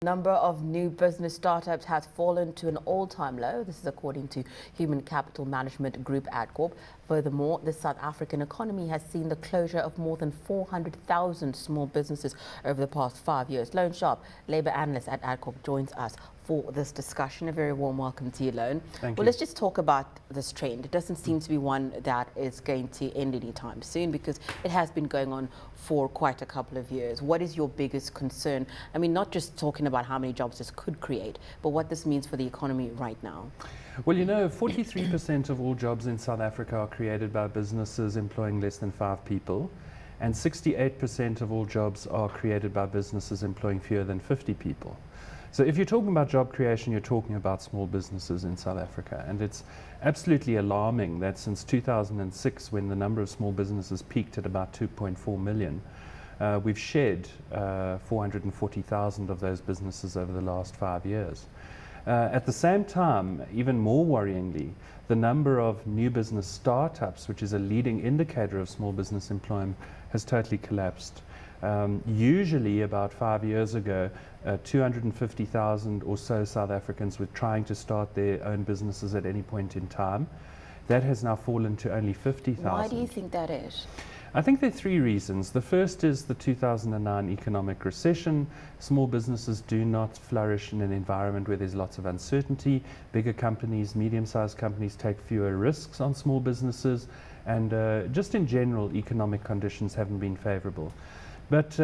Number of new business startups has fallen to an all-time low. This is according to human capital management group Adcorp. Furthermore, the South African economy has seen the closure of more than 400,000 small businesses over the past 5 years. Loane Sharp, Labour analyst at Adcorp, joins us for this discussion. A very warm welcome to you, Loane. Thank you. Well, let's just talk about this trend. It doesn't seem to be one that is going to end anytime soon because it has been going on for quite a couple of years. What is your biggest concern? I mean, not just talking about how many jobs this could create, but what this means for the economy right now. Well, you know, 43% of all jobs in South Africa are created by businesses employing less than 5 people, and 68% of all jobs are created by businesses employing fewer than 50 people. So if you're talking about job creation, you're talking about small businesses in South Africa. And it's absolutely alarming that since 2006, when the number of small businesses peaked at about 2.4 million, we've shed 440,000 of those businesses over the last 5 years. At the same time, even more worryingly, the number of new business startups, which is a leading indicator of small business employment, has totally collapsed. Usually about 5 years ago, 250,000 or so South Africans were trying to start their own businesses at any point in time. That has now fallen to only 50,000. Why do you think that is? I think there are 3 reasons. The first is the 2009 economic recession. Small businesses do not flourish in an environment where there's lots of uncertainty. Bigger companies, medium-sized companies take fewer risks on small businesses, and just in general, economic conditions haven't been favorable. But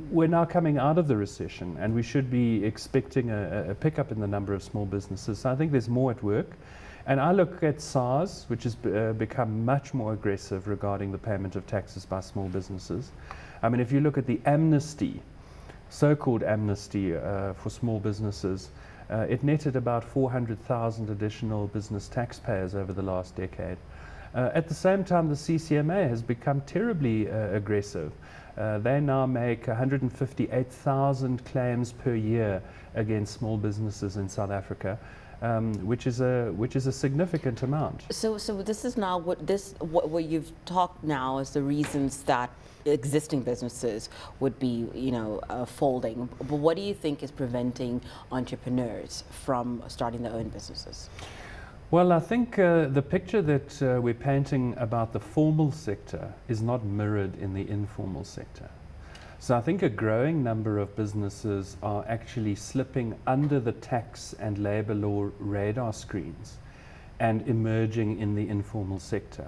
we're now coming out of the recession, and we should be expecting a pickup in the number of small businesses. So I think there's more at work. And I look at SARS, which has become much more aggressive regarding the payment of taxes by small businesses. I mean, if you look at the amnesty, so-called amnesty for small businesses, it netted about 400,000 additional business taxpayers over the last decade. At the same time, the CCMA has become terribly aggressive. They now make 158,000 claims per year against small businesses in South Africa, which is a significant amount. So this is now what you've talked now is the reasons that existing businesses would be, folding. But what do you think is preventing entrepreneurs from starting their own businesses? Well, I think the picture that we're painting about the formal sector is not mirrored in the informal sector. So I think a growing number of businesses are actually slipping under the tax and labor law radar screens and emerging in the informal sector.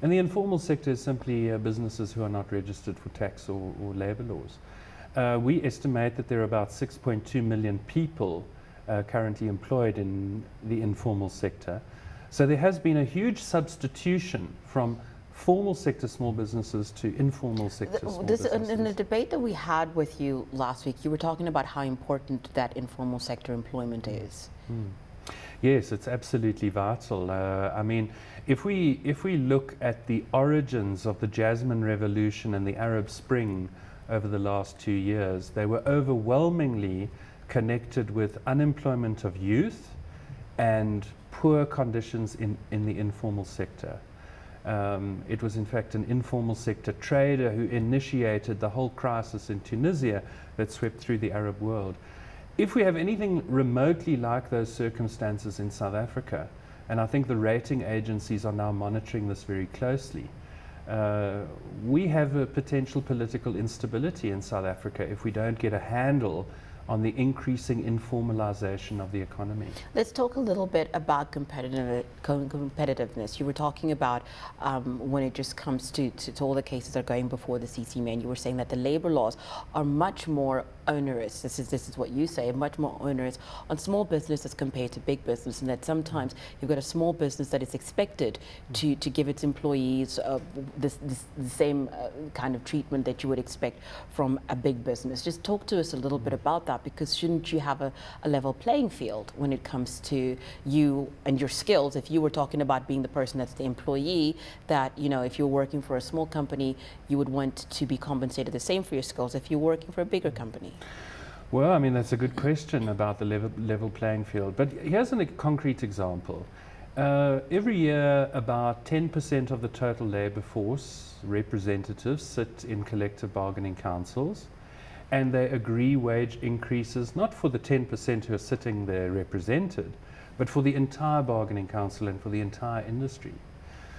And the informal sector is simply businesses who are not registered for tax or labor laws. We estimate that there are about 6.2 million people currently employed in the informal sector. So there has been a huge substitution from formal sector small businesses to informal sector small businesses. In the debate that we had with you last week, you were talking about how important that informal sector employment is. Yes, it's absolutely vital. I mean, if we look at the origins of the Jasmine Revolution and the Arab Spring over the last 2 years, they were overwhelmingly connected with unemployment of youth and poor conditions in the informal sector. It was in fact an informal sector trader who initiated the whole crisis in Tunisia that swept through the Arab world. If we have anything remotely like those circumstances in South Africa, and I think the rating agencies are now monitoring this very closely, we have a potential political instability in South Africa if we don't get a handle on the increasing informalization of the economy. Let's talk a little bit about competitiveness. You were talking about when it just comes to all the cases that are going before the CCMA, and you were saying that the labor laws are much more onerous. This is what you say, much more onerous on small business as compared to big business, and that sometimes you've got a small business that is expected to give its employees the same kind of treatment that you would expect from a big business. Just talk to us a little bit about that, because shouldn't you have a level playing field when it comes to you and your skills? If you were talking about being the person that's the employee, that, if you're working for a small company, you would want to be compensated the same for your skills if you're working for a bigger company. Well, I mean, that's a good question about the level playing field. But here's a concrete example. Every year, about 10% of the total labor force representatives sit in collective bargaining councils. and they agree wage increases, not for the 10% who are sitting there represented, but for the entire bargaining council and for the entire industry.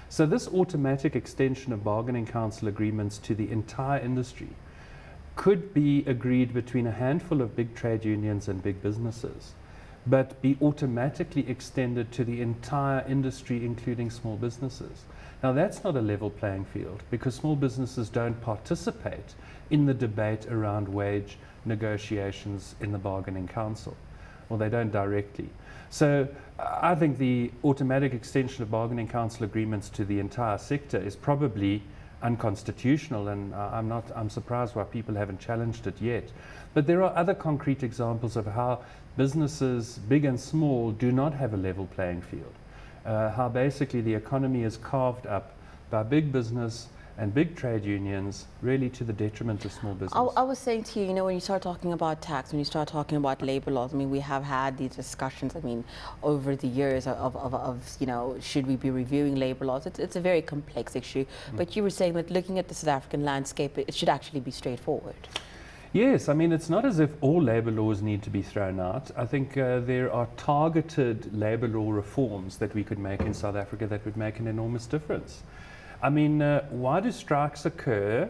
So this automatic extension of bargaining council agreements to the entire industry could be agreed between a handful of big trade unions and big businesses, but be automatically extended to the entire industry, including small businesses. Now that's not a level playing field, because small businesses don't participate in the debate around wage negotiations in the bargaining council, or they don't directly. So I think the automatic extension of bargaining council agreements to the entire sector is probably unconstitutional, and I'm surprised why people haven't challenged it yet. But there are other concrete examples of how businesses, big and small, do not have a level playing field. How basically the economy is carved up by big business and big trade unions, really to the detriment of small business. I was saying to you, when you start talking about tax, when you start talking about labor laws, we have had these discussions, over the years of should we be reviewing labor laws? It's a very complex issue, but you were saying that looking at the South African landscape, it should actually be straightforward. Yes, it's not as if all labor laws need to be thrown out. I think there are targeted labor law reforms that we could make in South Africa that would make an enormous difference. Why do strikes occur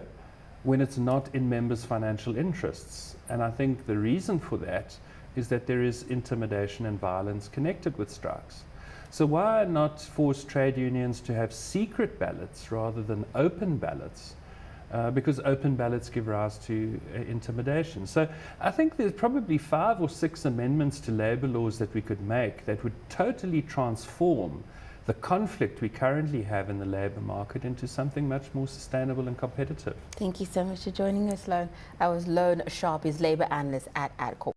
when it's not in members' financial interests? And I think the reason for that is that there is intimidation and violence connected with strikes. So why not force trade unions to have secret ballots rather than open ballots? Because open ballots give rise to intimidation. So I think there's probably 5 or 6 amendments to labor laws that we could make that would totally transform the conflict we currently have in the labor market into something much more sustainable and competitive. Thank you so much for joining us, Loane. That was Loane Sharp, he's labor analyst at Adcorp.